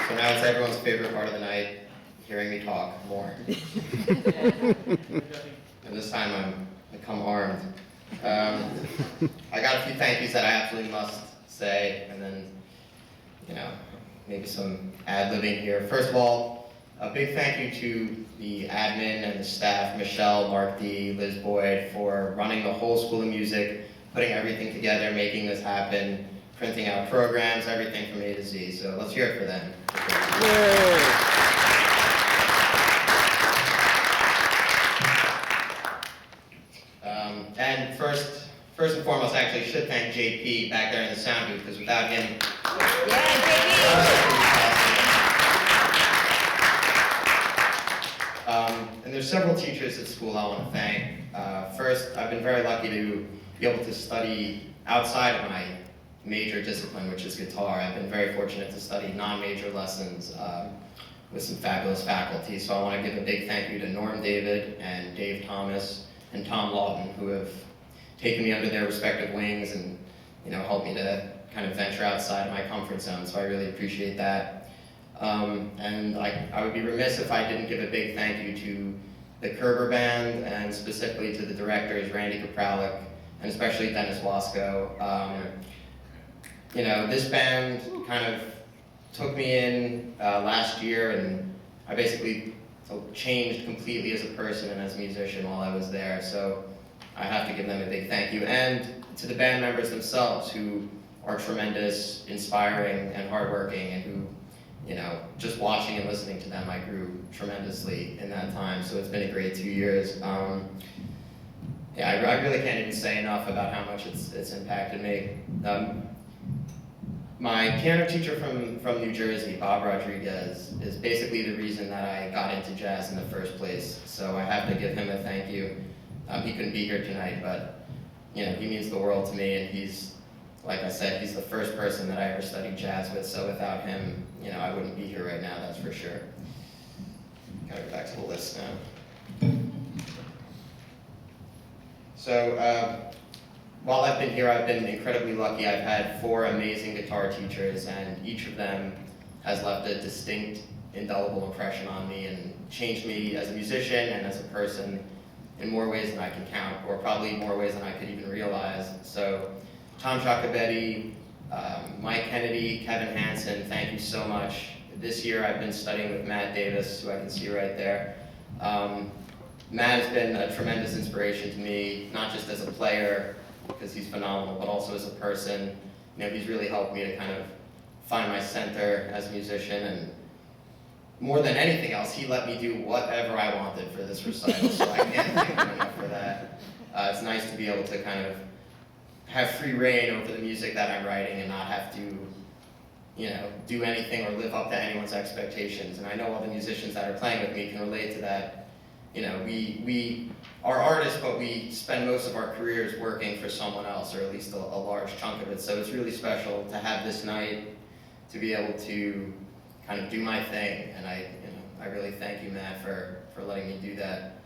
So now it's everyone's favorite part of the night, hearing me talk more. And this time I come armed. I got a few thank yous that I absolutely must say, and then, maybe some ad-libbing here. First of all, a big thank you to the admin and the staff, Michelle, Mark D, Liz Boyd, for running the whole School of Music, putting everything together, making this happen, printing out programs, everything from A to Z. So let's hear it for them. And first and foremost, actually, I should thank JP back there in the sound booth, because without him, and there's several teachers at school I want to thank. First, I've been very lucky to be able to study outside of my major discipline, which is guitar. I've been very fortunate to study non-major lessons with some fabulous faculty. So I want to give a big thank you to Norm David and Dave Thomas and Tom Lawton, who have taken me under their respective wings and helped me to kind of venture outside my comfort zone. So I really appreciate that. And I would be remiss if I didn't give a big thank you to the Kerber Band, and specifically to the directors, Randy Kapralik, and especially Dennis Wasco. This band kind of took me in last year, and I basically changed completely as a person and as a musician while I was there. So I have to give them a big thank you. And to the band members themselves, who are tremendous, inspiring, and hardworking, and who, just watching and listening to them, I grew tremendously in that time. So it's been a great 2 years. I really can't even say enough about how much it's impacted me. My piano teacher from New Jersey, Bob Rodriguez, is basically the reason that I got into jazz in the first place. So I have to give him a thank you. He couldn't be here tonight, but he means the world to me, and he's, like I said, he's the first person that I ever studied jazz with. So without him, I wouldn't be here right now, that's for sure. Gotta go back to the list now. So while I've been here, I've been incredibly lucky. I've had 4 amazing guitar teachers, and each of them has left a distinct, indelible impression on me and changed me as a musician and as a person in more ways than I can count, or probably more ways than I could even realize. So Tom Giacobetti, Mike Kennedy, Kevin Hansen, thank you so much. This year I've been studying with Matt Davis, who I can see right there. Matt has been a tremendous inspiration to me, not just as a player, because he's phenomenal, but also as a person. He's really helped me to kind of find my center as a musician, and more than anything else, he let me do whatever I wanted for this recital, so I can't thank him enough for that. It's nice to be able to kind of have free reign over the music that I'm writing and not have to, do anything or live up to anyone's expectations. And I know all the musicians that are playing with me can relate to that. We are artists, but we spend most of our careers working for someone else, or at least a large chunk of it. So it's really special to have this night to be able to kind of do my thing. And I really thank you, Matt, for letting me do that.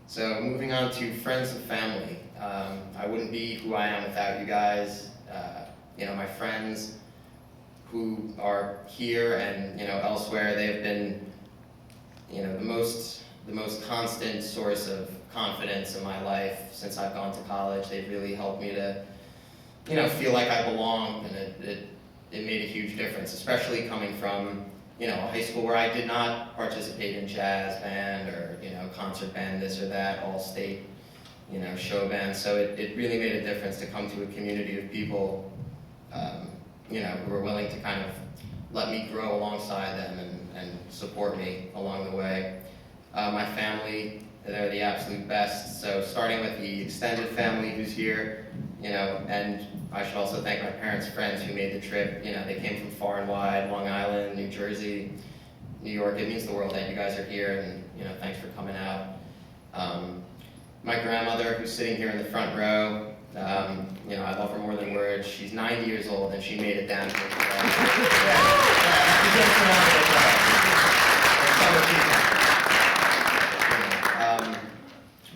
So moving on to friends and family. I wouldn't be who I am without you guys. My friends who are here and elsewhere, they've been the most constant source of confidence in my life since I've gone to college. They've really helped me to feel like I belonged, and it made a huge difference, especially coming from a high school where I did not participate in jazz band or concert band, this or that, all state show band. So it really made a difference to come to a community of people who were willing to kind of let me grow alongside them and support me along the way. My family, they're the absolute best. So starting with the extended family who's here, and I should also thank my parents' friends who made the trip. They came from far and wide, Long Island, New Jersey, New York. It means the world that you guys are here, and thanks for coming out. My grandmother, who's sitting here in the front row, I love her more than words. She's 90 years old, and she made it down here today.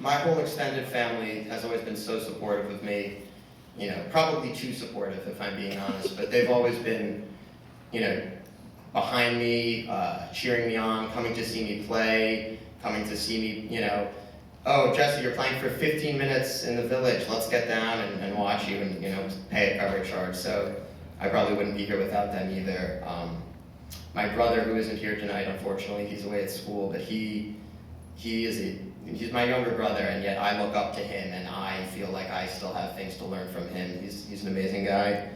My whole extended family has always been so supportive of me, probably too supportive if I'm being honest, but they've always been behind me, cheering me on, coming to see me play, coming to see me, oh, Jesse, you're playing for 15 minutes in the Village, let's get down and watch you and, pay a cover charge. So I probably wouldn't be here without them either. My brother, who isn't here tonight, unfortunately, he's away at school, but he's my younger brother, and yet I look up to him, and I feel like I still have things to learn from him. He's an amazing guy.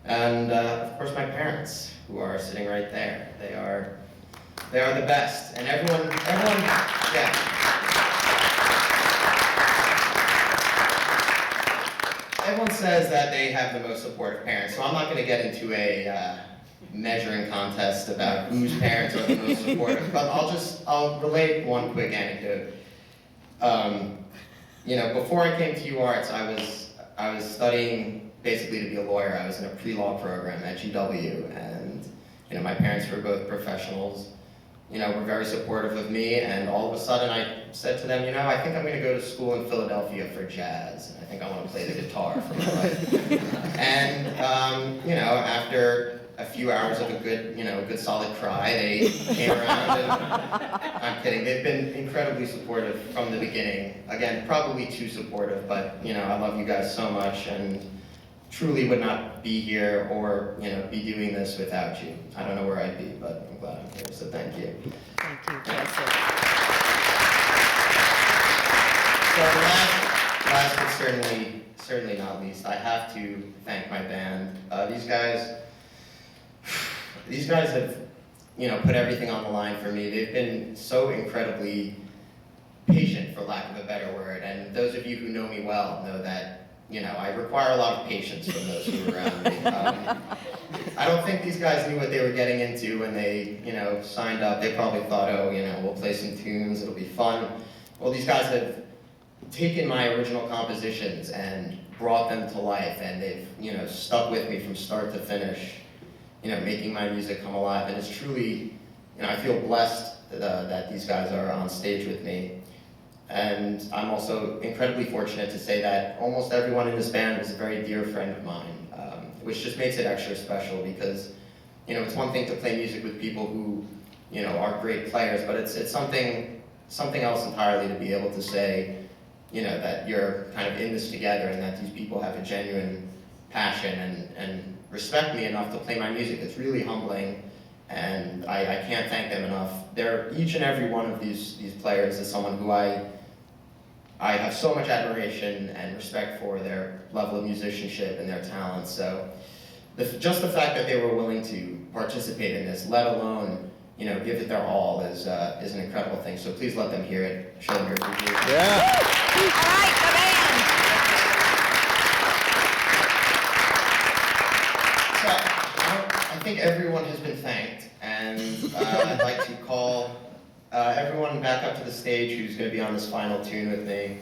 And of course, my parents, who are sitting right there. They are the best. And everyone, yeah. Everyone says that they have the most supportive parents, so I'm not going to get into a measuring contest about whose parents are the most supportive, but I'll relate one quick anecdote. Before I came to UArts, I was studying basically to be a lawyer. I was in a pre-law program at GW, and my parents were both professionals. Were very supportive of me, and all of a sudden I said to them, I think I'm going to go to school in Philadelphia for jazz, and I think I want to play the guitar for my life. And after a few hours of a good solid cry, they came around, and I'm kidding, they've been incredibly supportive from the beginning. Again, probably too supportive, but I love you guys so much, and truly would not be here or be doing this without you. I don't know where I'd be, but I'm glad I'm here, so thank you. Thank you, Jesse. So last but certainly not least, I have to thank my band. These guys have put everything on the line for me. They've been so incredibly patient, for lack of a better word, and those of you who know me well know that I require a lot of patience from those who are around me. I don't think these guys knew what they were getting into when they, signed up. They probably thought, oh, we'll play some tunes, it'll be fun. Well, these guys have taken my original compositions and brought them to life, and they've, stuck with me from start to finish, making my music come alive. And it's truly, I feel blessed that these guys are on stage with me. And I'm also incredibly fortunate to say that almost everyone in this band is a very dear friend of mine, which just makes it extra special because, it's one thing to play music with people who, are great players, but it's something else entirely to be able to say, that you're kind of in this together and that these people have a genuine passion and respect me enough to play my music. It's really humbling, and I can't thank them enough. Each and every one of these players is someone who I have so much admiration and respect for their level of musicianship and their talent. So just the fact that they were willing to participate in this, let alone give it their all, is an incredible thing. So please let them hear it. Show them your appreciation. Yeah. All right, the band. So I think everyone has been thanked, and I'd like to call everyone back up to the stage who's going to be on this final tune with me.